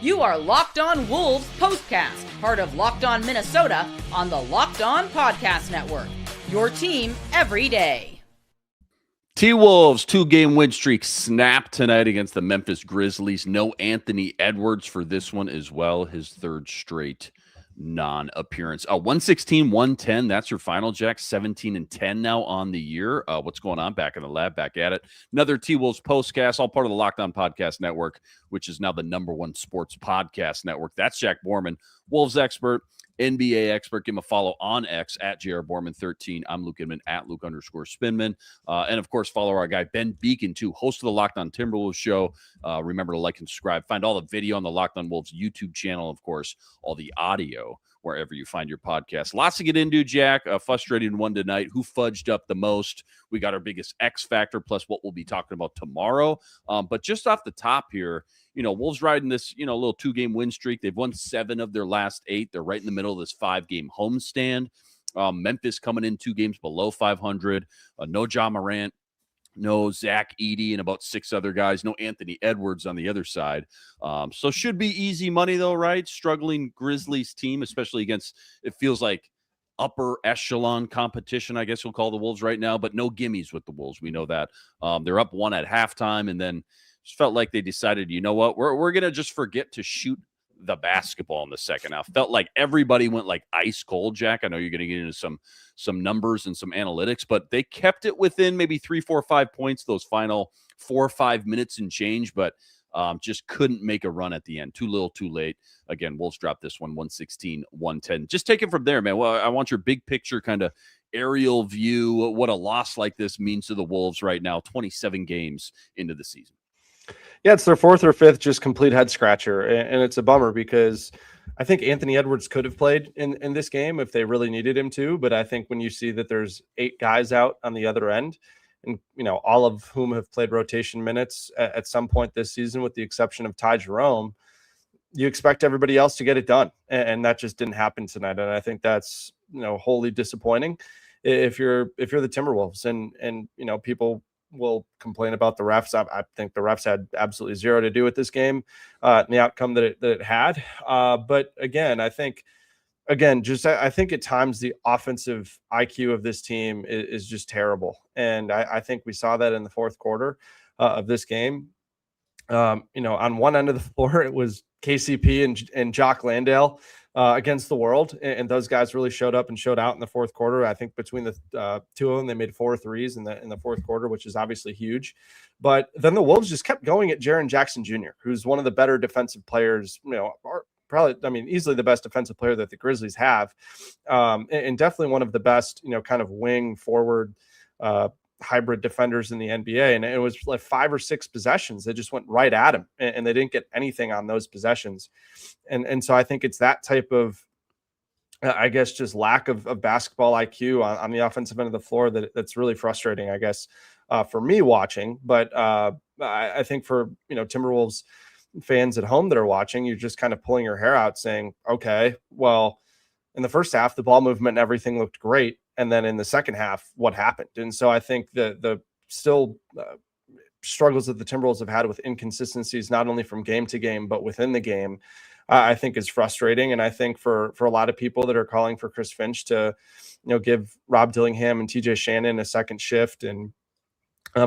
You are Locked On Wolves Postcast, part of Locked On Minnesota on the Locked On Podcast Network. Your team every day. T-Wolves 2-game win streak snapped tonight against the Memphis Grizzlies. No Anthony Edwards for this one as well, his third straight non-appearance. 116-110, that's your final, Jack. 17-10 now on the year. What's going on back in the lab, back at it? Another T-Wolves Postcast, all part of the Locked On Podcast Network, which is now the #1 sports podcast network. That's Jack Borman, Wolves expert, NBA expert. Give him a follow on X at JRBorman13. I'm Luke Inman at Luke_Spinman. And of course, follow our guy Ben Beacon, too, host of the Locked On Timberwolves show. Remember to like and subscribe. Find all the video on the Locked On Wolves YouTube channel, of course, all the audio wherever you find your podcast. Lots to get into, Jack. A frustrating one tonight. Who fudged up the most? We got our biggest X factor, plus what we'll be talking about tomorrow. But just off the top here, Wolves riding this, little 2-game win streak. They've won 7 of their last 8. They're right in the middle of this 5-game homestand. Memphis coming in 2 games below 500. No Ja Morant, no Zach Edey, and about 6 other guys. No Anthony Edwards on the other side. So should be easy money, though, right? Struggling Grizzlies team, especially against, it feels like, upper echelon competition, I guess we'll call the Wolves right now, but no gimmies with the Wolves. We know that. They're up 1 at halftime, and then just felt like they decided, you know what, we're going to just forget to shoot the basketball in the second half. Felt like everybody went like ice cold, Jack. I know you're going to get into some numbers and some analytics, but they kept it within maybe 3, 4, 5 points those final 4 or 5 minutes and change, but just couldn't make a run at the end. Too little, too late. Again, Wolves dropped this one 116-110. Just take it from there, man. Well, I want your big picture kind of aerial view, what a loss like this means to the Wolves right now, 27 games into the season. Yeah, it's their 4th or 5th just complete head scratcher, and it's a bummer because I think Anthony Edwards could have played in this game if they really needed him to, but I think when you see that there's 8 guys out on the other end, and all of whom have played rotation minutes at some point this season, with the exception of Ty Jerome, you expect everybody else to get it done, and that just didn't happen tonight, and I think that's wholly disappointing if you're the Timberwolves, and people will complain about the refs. I think the refs had absolutely zero to do with this game and the outcome that it had. But again, I think at times the offensive IQ of this team is just terrible. And I think we saw that in the fourth quarter of this game. On one end of the floor, it was KCP and Jock Landale against the world. And those guys really showed up and showed out in the fourth quarter. I think between the 2 of them, they made 4 threes in the fourth quarter, which is obviously huge. But then the Wolves just kept going at Jaren Jackson Jr., who's one of the better defensive players, easily the best defensive player that the Grizzlies have. And definitely one of the best, kind of wing forward hybrid defenders in the NBA. And it was like 5 or 6 possessions that just went right at him, and they didn't get anything on those possessions. And so I think it's that type of, just lack of basketball IQ on the offensive end of the floor that's really frustrating, I guess, for me watching. But I think for, Timberwolves fans at home that are watching, you're just kind of pulling your hair out saying, okay, well, in the first half, the ball movement and everything looked great. And then in the second half, what happened? And so I think the still struggles that the Timberwolves have had with inconsistencies, not only from game to game, but within the game, I think is frustrating. And I think for a lot of people that are calling for Chris Finch to, give Rob Dillingham and TJ Shannon a second shift and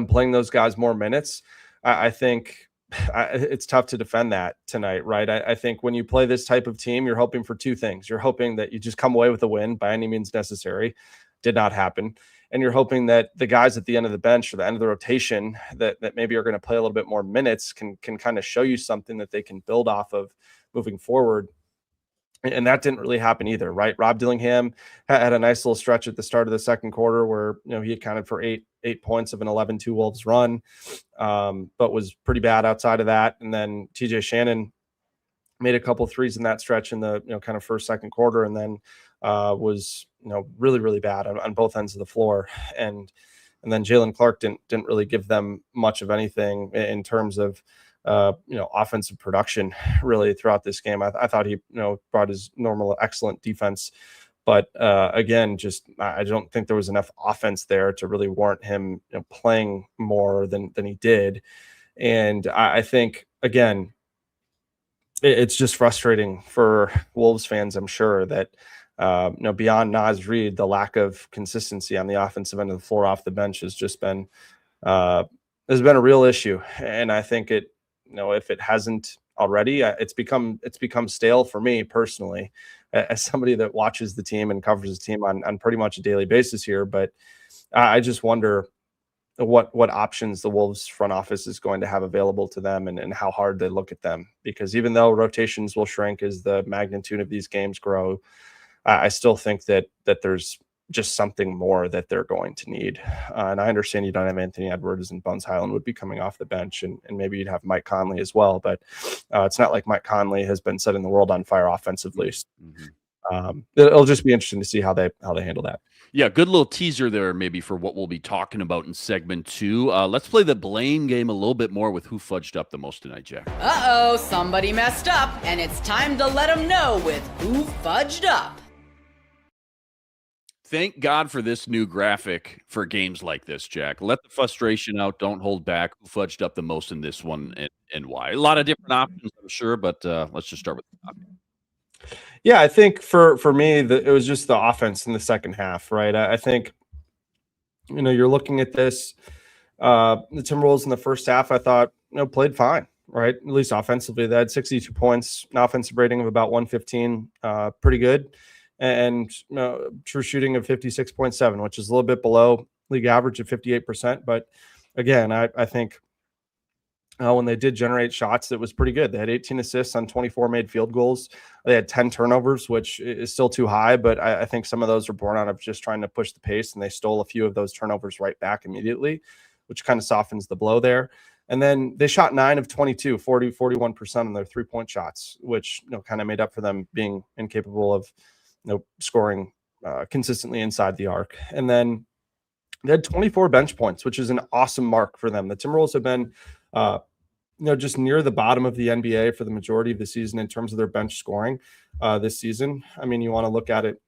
playing those guys more minutes, I think it's tough to defend that tonight, right? I think when you play this type of team, you're hoping for 2 things. You're hoping that you just come away with a win by any means necessary. Did not happen. And you're hoping that the guys at the end of the bench or the end of the rotation that maybe are going to play a little bit more minutes can kind of show you something that they can build off of moving forward. And that didn't really happen either, right? Rob Dillingham had a nice little stretch at the start of the second quarter where, he accounted for eight points of an 11-2 Wolves run, but was pretty bad outside of that. And then TJ Shannon made a couple threes in that stretch in the, kind of first, second quarter, and then was, really, really bad on both ends of the floor. And then Jalen Clark didn't really give them much of anything in terms of, offensive production really throughout this game. I thought he, brought his normal, excellent defense, but again, I don't think there was enough offense there to really warrant him playing more than he did. And I think, again, it's just frustrating for Wolves fans, I'm sure, that beyond Naz Reid, the lack of consistency on the offensive end of the floor off the bench has just been has been a real issue. And I think it, if it hasn't already, it's become stale for me personally, as somebody that watches the team and covers the team on pretty much a daily basis here. But I just wonder what options the Wolves front office is going to have available to them, and how hard they look at them. Because even though rotations will shrink as the magnitude of these games grow, I still think that there's just something more that they're going to need. And I understand you don't have Anthony Edwards, and Bones Highland would be coming off the bench, and maybe you'd have Mike Conley as well. But it's not like Mike Conley has been setting the world on fire offensively. Mm-hmm. It'll just be interesting to see how they handle that. Yeah, good little teaser there maybe for what we'll be talking about in segment 2. Let's play the blame game a little bit more with who fudged up the most tonight, Jack. Uh-oh, somebody messed up, and it's time to let them know with who fudged up. Thank God for this new graphic for games like this, Jack. Let the frustration out. Don't hold back. Who fudged up the most in this one, and why? A lot of different options, I'm sure, but let's just start with the topic. Yeah, I think for me, it was just the offense in the second half, right? I think, you're looking at this, the Timberwolves in the first half, I thought, played fine, right? At least offensively. They had 62 points, an offensive rating of about 115, pretty good. And true shooting of 56.7, which is a little bit below league average of 58%. But again, I think when they did generate shots, it was pretty good. They had 18 assists on 24 made field goals. They had 10 turnovers, which is still too high, but I think some of those are born out of just trying to push the pace, and they stole a few of those turnovers right back immediately, which kind of softens the blow there. And then they shot 9 of 22, 41% on their three-point shots, which kind of made up for them being incapable of scoring consistently inside the arc. And then they had 24 bench points, which is an awesome mark for them. The Timberwolves have been just near the bottom of the NBA for the majority of the season in terms of their bench scoring this season. I mean, you want to look at it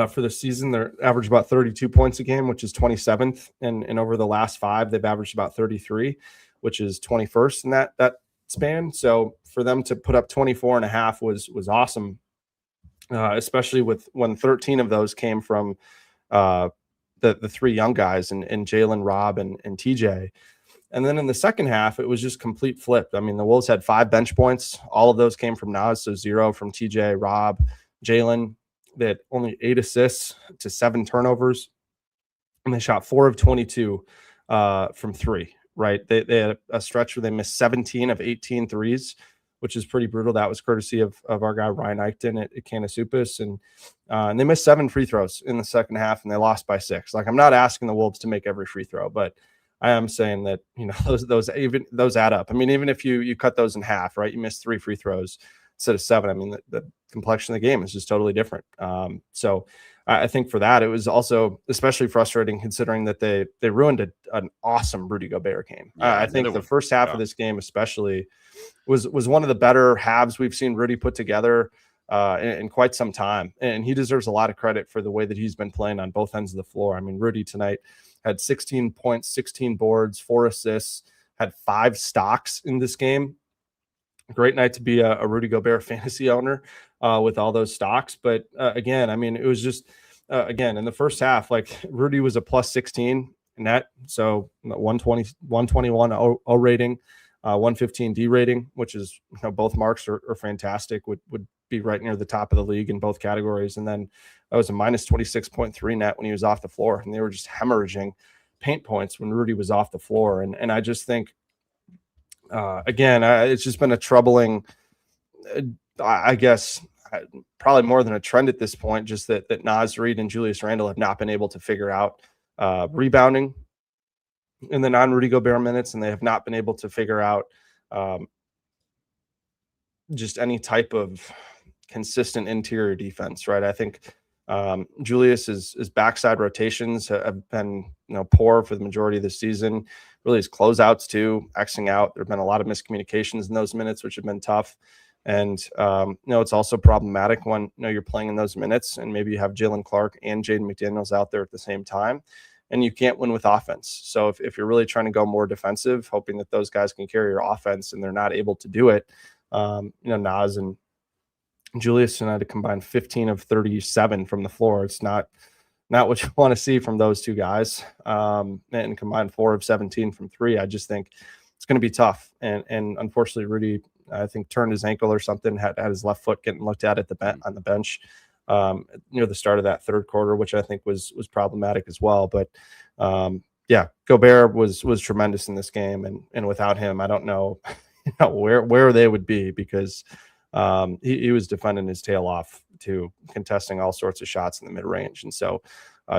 for the season, they're average about 32 points a game, which is 27th. And over the last 5, they've averaged about 33, which is 21st in that span. So for them to put up 24 and a half was awesome. Especially when 13 of those came from the 3 young guys and Jalen, Rob, and TJ. And then in the second half, it was just complete flip. I mean, the Wolves had 5 bench points. All of those came from Naz, so 0 from TJ, Rob, Jalen. They had only 8 assists to 7 turnovers. And they shot 4 of 22 from 3, right? They had a stretch where they missed 17 of 18 threes, which is pretty brutal. That was courtesy of our guy Ryan Eichten at Canasupis. And they missed 7 free throws in the second half, and they lost by 6. Like, I'm not asking the Wolves to make every free throw, but I am saying that, those add up. I mean, even if you cut those in half, right, you missed 3 free throws instead of 7. I mean, the complexion of the game is just totally different. So I think for that, it was also especially frustrating considering that they ruined an awesome Rudy Gobert game. Yeah, I think the first half of this game especially was one of the better halves we've seen Rudy put together in quite some time. And he deserves a lot of credit for the way that he's been playing on both ends of the floor. I mean, Rudy tonight had 16 points, 16 boards, 4 assists, had 5 stocks in this game. Great night to be a Rudy Gobert fantasy owner with all those stocks. But again, I mean, it was just, again, in the first half, like Rudy was a plus 16 net. So 121 O rating, 115 D rating, which is, both marks are fantastic, would be right near the top of the league in both categories. And then that was a minus 26.3 net when he was off the floor. And they were just hemorrhaging paint points when Rudy was off the floor. And I just think, again, it's just been a troubling, I guess, probably more than a trend at this point, just that Naz Reid and Julius Randle have not been able to figure out rebounding in the non-Rudy Gobert minutes, and they have not been able to figure out just any type of consistent interior defense, right? I think Julius's backside rotations have been poor for the majority of the season. Really, his closeouts too, Xing out. There have been a lot of miscommunications in those minutes, which have been tough. And it's also problematic when you're playing in those minutes, and maybe you have Jalen Clark and Jaden McDaniels out there at the same time, and you can't win with offense. So if you're really trying to go more defensive, hoping that those guys can carry your offense, and they're not able to do it, Nas and Julius and I had to combine 15 of 37 from the floor. It's not what you want to see from those two guys. And combined 4 of 17 from three. I just think it's going to be tough. And unfortunately, Rudy, I think, turned his ankle or something, had his left foot getting looked at on the bench near the start of that third quarter, which I think was problematic as well. But yeah, Gobert was tremendous in this game. And without him, I don't know, where they would be, because he was defending his tail off to contesting all sorts of shots in the mid-range. And so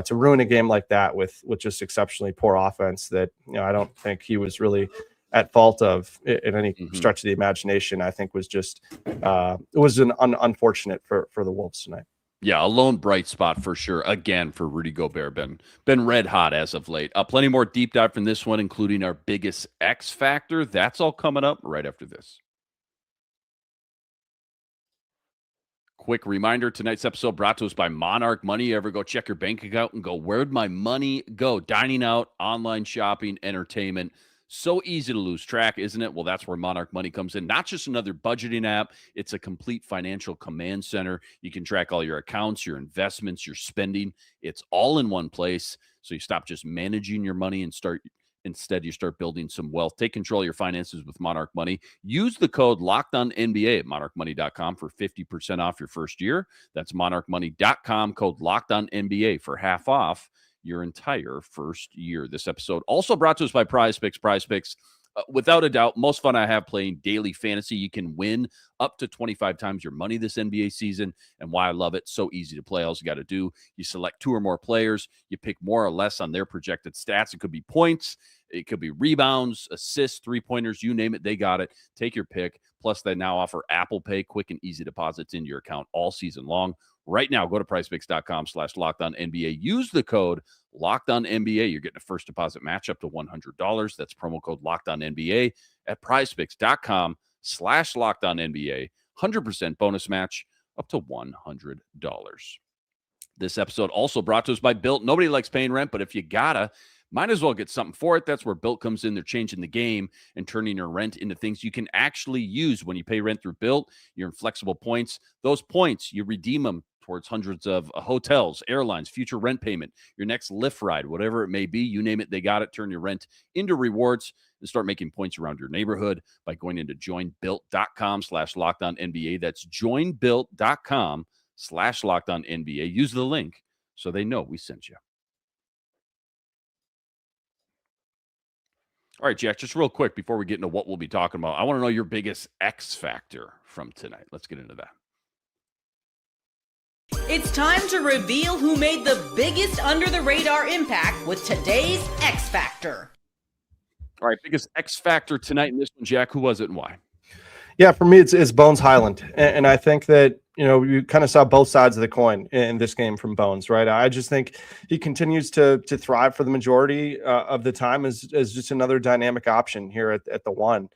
to ruin a game like that with just exceptionally poor offense that, I don't think he was really at fault of in any stretch of the imagination, I think was just it was unfortunate for the Wolves tonight. Yeah, a lone bright spot for sure. Again, for Rudy Gobert, been red hot as of late. Plenty more deep dive from this one, including our biggest X factor. That's all coming up right after this. Quick reminder, tonight's episode brought to us by Monarch Money. You ever go check your bank account and go, where'd my money go? Dining out, online shopping, entertainment. So easy to lose track, isn't it? Well, that's where Monarch Money comes in. Not just another budgeting app. It's a complete financial command center. You can track all your accounts, your investments, your spending. It's all in one place. So you stop just managing your money and Instead, you start building some wealth. Take control of your finances with Monarch Money. Use the code LOCKEDONNBA at monarchmoney.com for 50% off your first year. That's monarchmoney.com, code LOCKEDONNBA for half off your entire first year. This episode also brought to us by Prize Picks. Prize Picks, without a doubt, most fun I have playing daily fantasy. You can win up to 25 times your money this NBA season. And why I love it, so easy to play. All you got to do, you select 2 or more players. You pick more or less on their projected stats. It could be points. It could be rebounds, assists, three-pointers, you name it, they got it. Take your pick. Plus, they now offer Apple Pay, quick and easy deposits into your account all season long. Right now, go to PrizePicks.com/LockedOnNBA. Use the code LockedOnNBA. You're getting a first deposit match up to $100. That's promo code LockedOnNBA at PrizePicks.com/LockedOnNBA. 100% bonus match up to $100. This episode also brought to us by Built. Nobody likes paying rent, but if you gotta, might as well get something for it. That's where Built comes in. They're changing the game and turning your rent into things you can actually use. When you pay rent through Built, you're in flexible points. Those points, you redeem them towards hundreds of hotels, airlines, future rent payment, your next Lyft ride, whatever it may be. You name it, they got it. Turn your rent into rewards and start making points around your neighborhood by going into joinbuilt.com/LockedOnNBA. That's joinbuilt.com/LockedOnNBA. Use the link so they know we sent you. All right, Jack, just real quick before we get into what we'll be talking about, I want to know your biggest X factor from tonight. Let's get into that. It's time to reveal who made the biggest under-the-radar impact with today's X Factor. All right, biggest X factor tonight in this one, Jack. Who was it and why? Yeah, for me, it's Bones Highland. And I think that, you kind of saw both sides of the coin in this game from Bones, right? I just think he continues to thrive for the majority of the time as just another dynamic option here at the one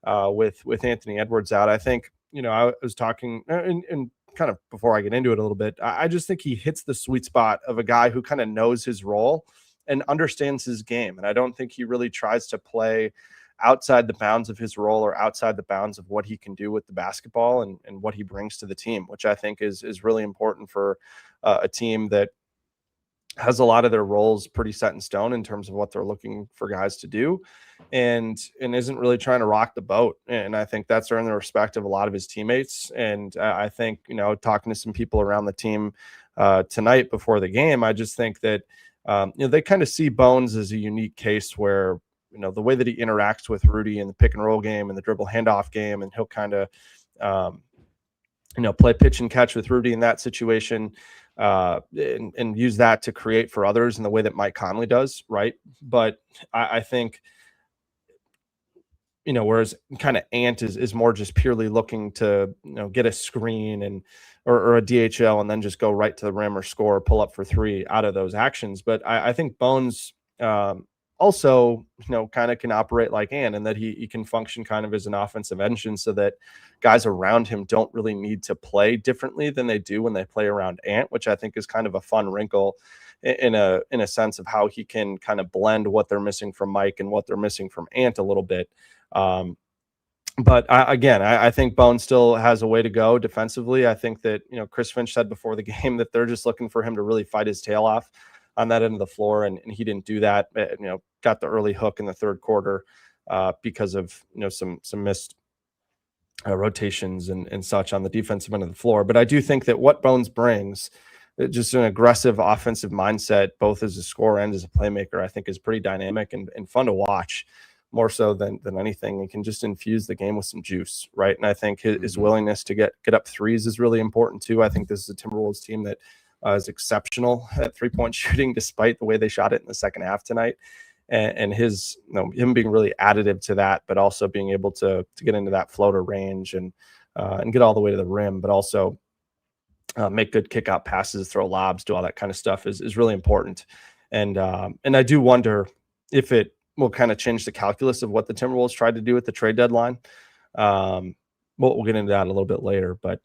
with Anthony Edwards out. I think, I was talking and kind of before I get into it a little bit, I just think he hits the sweet spot of a guy who kind of knows his role and understands his game. And I don't think he really tries to play outside the bounds of his role or outside the bounds of what he can do with the basketball and what he brings to the team, which I think is really important for a team that has a lot of their roles pretty set in stone in terms of what they're looking for guys to do and isn't really trying to rock the boat. And I think that's earned the respect of a lot of his teammates. And I think, talking to some people around the team tonight before the game, I just think that, they kind of see Bones as a unique case where, the way that he interacts with Rudy in the pick and roll game and the dribble handoff game, and he'll kind of, play pitch and catch with Rudy in that situation and use that to create for others in the way that Mike Conley does. Right. But I think, whereas kind of Ant is more just purely looking to, get a screen or a DHL and then just go right to the rim or score or pull up for three out of those actions. But I think Bones, also, kind of can operate like Ant, and that he can function kind of as an offensive engine so that guys around him don't really need to play differently than they do when they play around Ant, which I think is kind of a fun wrinkle in a sense of how he can kind of blend what they're missing from Mike and what they're missing from Ant a little bit. But I think Bones still has a way to go defensively. I think that, Chris Finch said before the game that they're just looking for him to really fight his tail off on that end of the floor. And he didn't do that, got the early hook in the third quarter because of, some missed rotations and such on the defensive end of the floor. But I do think that what Bones brings, just an aggressive offensive mindset, both as a scorer and as a playmaker, I think is pretty dynamic and fun to watch, more so than anything. It can just infuse the game with some juice, right? And I think his willingness to get up threes is really important too. I think this is a Timberwolves team that is exceptional at 3-point shooting, despite the way they shot it in the second half tonight. And his, him being really additive to that, but also being able to get into that floater range and get all the way to the rim, but also make good kick out passes, throw lobs, do all that kind of stuff is really important. And I do wonder if it will kind of change the calculus of what the Timberwolves tried to do at the trade deadline. We'll get into that a little bit later, but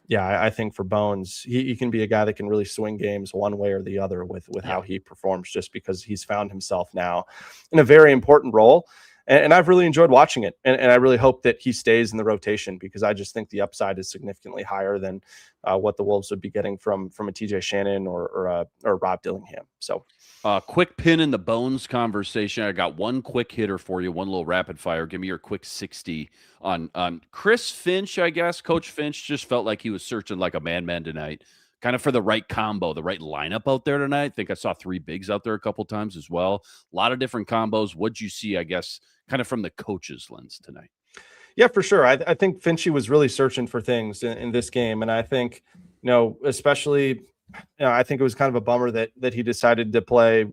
yeah, I think for Bones, he can be a guy that can really swing games one way or the other with how he performs, just because he's found himself now in a very important role. And I've really enjoyed watching it. And I really hope that he stays in the rotation, because I just think the upside is significantly higher than what the Wolves would be getting from a TJ Shannon or Rob Dillingham. So quick pin in the Bones conversation. I got one quick hitter for you, one little rapid fire. Give me your quick 60 on Chris Finch, I guess. Coach Finch just felt like he was searching like a man tonight, kind of for the right combo, the right lineup out there tonight. I think I saw 3 bigs out there a couple times as well. A lot of different combos. What'd you see, I guess, kind of from the coach's lens tonight? Yeah, for sure. I think Finchie was really searching for things in this game. And I think, especially, I think it was kind of a bummer that he decided to play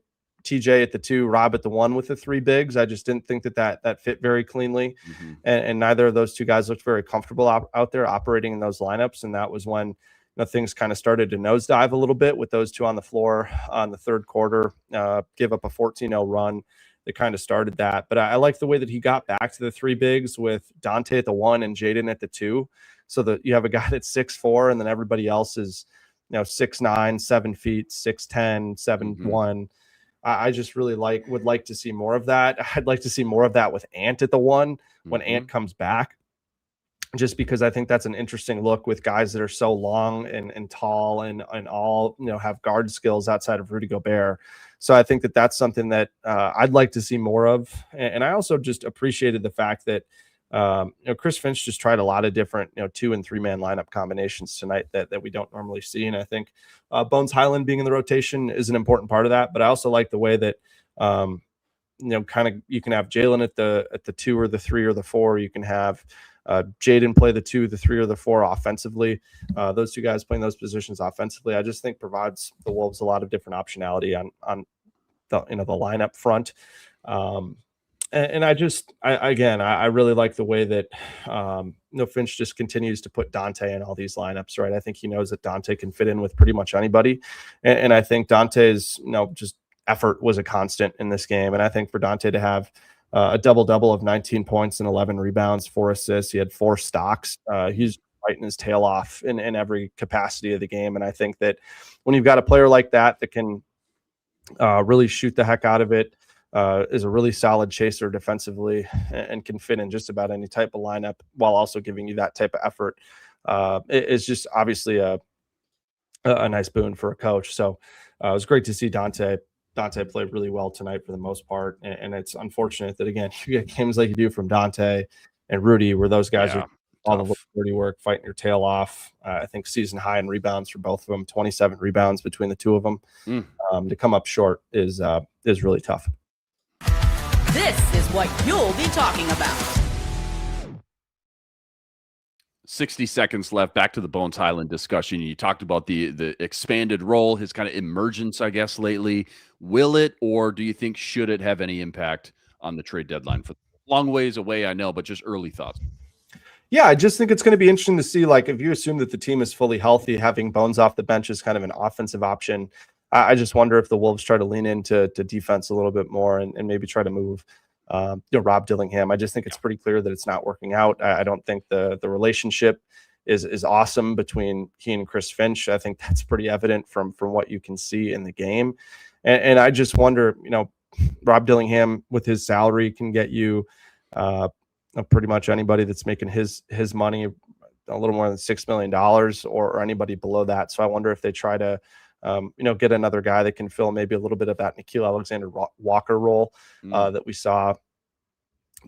TJ at the 2, Rob at the 1 with the 3 bigs. I just didn't think that fit very cleanly. Mm-hmm. And neither of those 2 guys looked very comfortable out there operating in those lineups. And that was when things kind of started to nosedive a little bit with those 2 on the floor on the third quarter, give up a 14-0 run. That kind of started that. But I like the way that he got back to the 3 bigs with Dante at the 1 and Jaden at the 2. So that you have a guy that's 6'4", and then everybody else is, 6'9", 7 feet, 6'10", 7'1". Mm-hmm. I just really would like to see more of that. I'd like to see more of that with Ant at the 1 when Ant comes back, just because I think that's an interesting look with guys that are so long and tall and all, have guard skills outside of Rudy Gobert. So I think that's something that I'd like to see more of. And I also just appreciated the fact that, Chris Finch just tried a lot of different, 2- and 3-man lineup combinations tonight that we don't normally see. And I think Bones Highland being in the rotation is an important part of that. But I also like the way that, kind of you can have Jalen at the 2 or the 3 or the 4. You can have Jaden play the 2, the 3, or the 4 offensively. Those 2 guys playing those positions offensively, I just think provides the Wolves a lot of different optionality on the the lineup front. And I really like the way that Finch just continues to put Dante in all these lineups, right? I think he knows that Dante can fit in with pretty much anybody, and I think Dante's just effort was a constant in this game, and I think for Dante to have a double-double of 19 points and 11 rebounds, 4 assists. He had 4 stocks. He's fighting his tail off in every capacity of the game. And I think that when you've got a player like that can really shoot the heck out of it, is a really solid chaser defensively, and can fit in just about any type of lineup while also giving you that type of effort, it's just obviously a nice boon for a coach. So it was great to see Dante played really well tonight for the most part. And it's unfortunate that, again, you get games like you do from Dante and Rudy, where those guys are all the dirty work, fighting your tail off. I think season high in rebounds for both of them, 27 rebounds between the 2 of them. To come up short is really tough. This is what you'll be talking about. 60 seconds left. Back to the Bones Highland discussion. You talked about the expanded role, his kind of emergence, I guess, lately. Will it, or do you think should it have any impact on the trade deadline? For long ways away, I know, but just early thoughts. Yeah, I just think it's going to be interesting to see, like, if you assume that the team is fully healthy, having Bones off the bench is kind of an offensive option. I just wonder if the Wolves try to lean into defense a little bit more and maybe try to move Rob Dillingham. I just think it's pretty clear that it's not working out. I don't think the relationship is awesome between he and Chris Finch. I think that's pretty evident from what you can see in the game. And I just wonder, Rob Dillingham with his salary can get you pretty much anybody that's making his money, a little more than $6 million, or anybody below that. So I wonder if they try to, get another guy that can fill maybe a little bit of that Nickeil Alexander-Walker role that we saw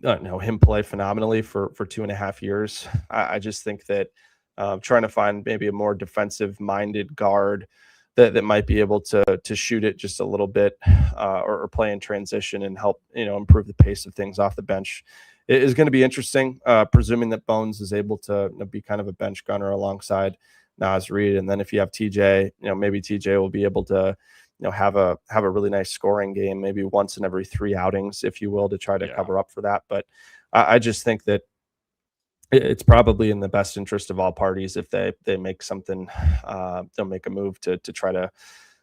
him play phenomenally for 2.5 years. I just think that trying to find maybe a more defensive-minded guard that might be able to shoot it just a little bit or play in transition and help improve the pace of things off the bench is going to be interesting, presuming that Bones is able to be kind of a bench gunner alongside Naz Reid. And then if you have TJ, maybe TJ will be able to have a really nice scoring game, maybe once in every 3 outings, if you will, to try to cover up for that. But I just think that it's probably in the best interest of all parties if they make something, they'll make a move to try to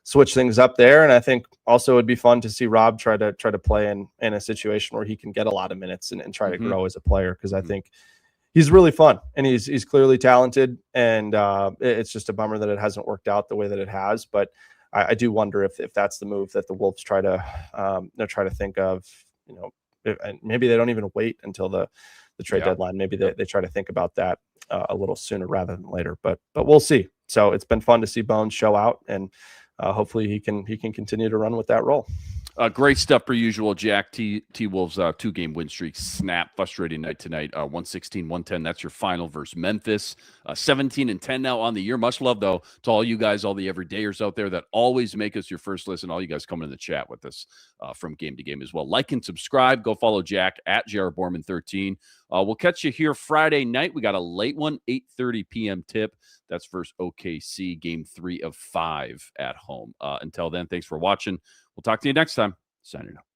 switch things up there. And I think also it'd be fun to see Rob try to play in a situation where he can get a lot of minutes and try to grow as a player, because I think he's really fun and he's clearly talented. And it's just a bummer that it hasn't worked out the way that it has. But I do wonder if that's the move that the Wolves try to think of. And maybe they don't even wait until the trade deadline. Maybe they try to think about that a little sooner rather than later. But we'll see. So it's been fun to see Bones show out, and hopefully he can continue to run with that role. Great stuff per usual, Jack. T-Wolves 2-game win streak snap. Frustrating night tonight. 116-110. That's your final versus Memphis. 17-10 now on the year. Much love, though, to all you guys, all the everydayers out there that always make us your first listen. All you guys coming in the chat with us from game to game as well. Like and subscribe. Go follow Jack at JR Borman 13. We'll catch you here Friday night. We got a late one, 8:30 p.m. tip. That's versus OKC, game 3 of 5 at home. Until then, thanks for watching. We'll talk to you next time. Signing out.